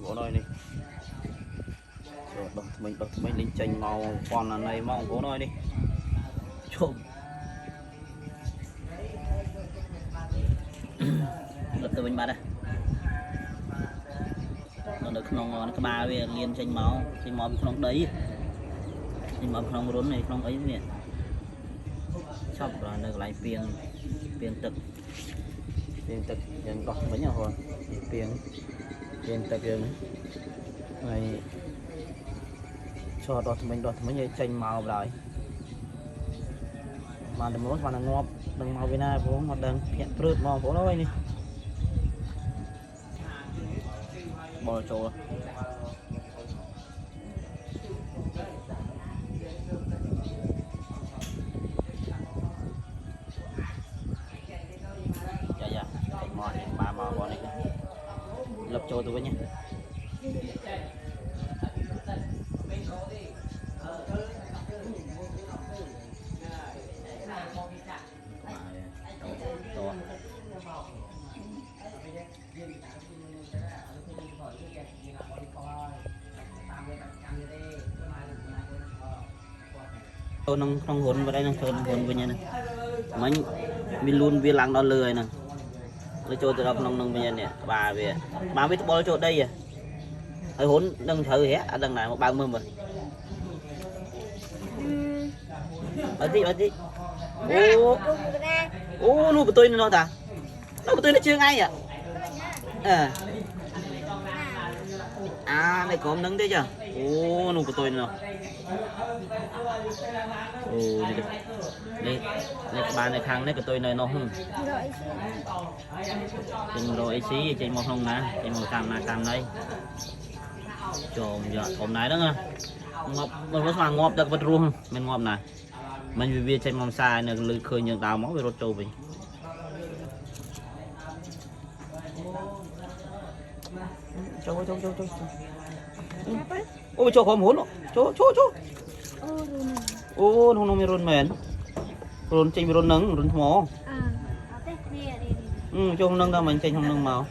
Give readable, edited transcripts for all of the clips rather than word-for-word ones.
của nơi đi rồi đập mình lên chanh màu còn là này màu của nơi đi trộm đập từ mình bắt đây nó được nó cái ba về liền chanh màu bị không đấy nhưng mà không rốn này không ấy vậy sắp rồi được lại phiền tực dân đọc mấy nhà hồi phiền tực này cho đọt mình như chanh màu lại mà đừng muốn là ngọt đừng màu Việt Nam phố mà đừng hiện rượt màu phố đó đi bò trộn dạ mò ba mò bò này lập trộn tụi nhé tôi nông hồn vào đây nông thôn hồn bên này mình luôn viên lăng đó lười nè lấy cho tôi đọc nông bên này bà biết bò chỗ đây à hơi hồn đừng thử hết đằng này một 30 mình ở gì ô nu của tôi nó ta nó của tôi nó chưa ngay à này có nâng thế chưa ô nu của tôi nó ô đây bàn này khang đấy của tôi này nó không trên rồi xí trên màu hồng nè trên màu cam đây trộm giờ hôm nay đó nha ngọc mình có mà ngọc được vật ruộng mình ngọc này mình vì trên mong sai này lưỡi khơi nhận đào máu về rốt trâu mình trâu ôi trâu không muốn trâu ô nó mi run mền run trên run nắng run mỏ trâu không nâng đâu mình trên không nâng màu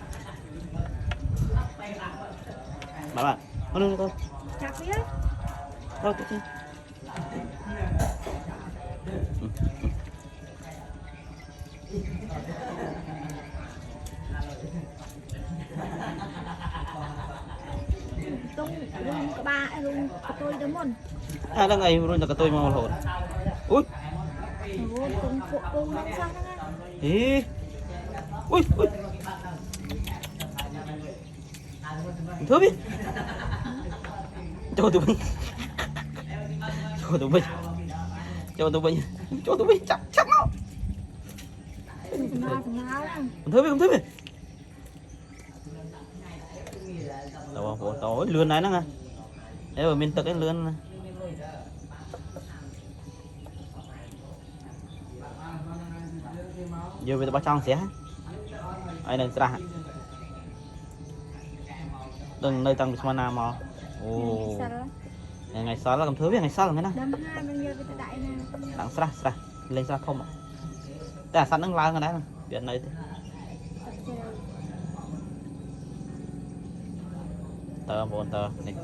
bạn không nâng đâu đâu tự Tung ba luôn tôi đúng không? À đang ngày luôn là tôi mau hồn. Ui. Cùng phụ cùng lên xong đó nghe. Ý. Ui. Thưa biết. Cho tụi mình. Cho tụi mình chắc máu. Không thưa biết. Đâu tối lươn này nó nghe. Đấy ở miền Tây cái lươn này. Giờ về bắt trong sẽ ai đang ra đừng nơi tăng Bisma Nam mà ồ ngày sau là cầm thứ biết ngày sau là cái nào đặng ra lên ra không ạ ta sẵn đang lao cái đấy biết này tờ bốn tờ này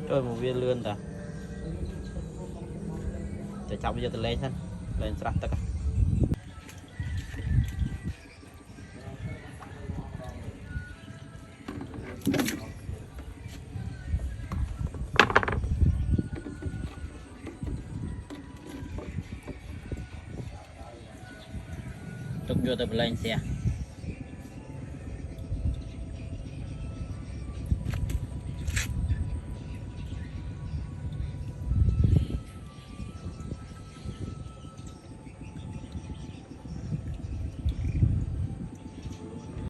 rồi một viên lươn ta để cháu bây giờ từ lên ra tất cả tục vô từ lên xe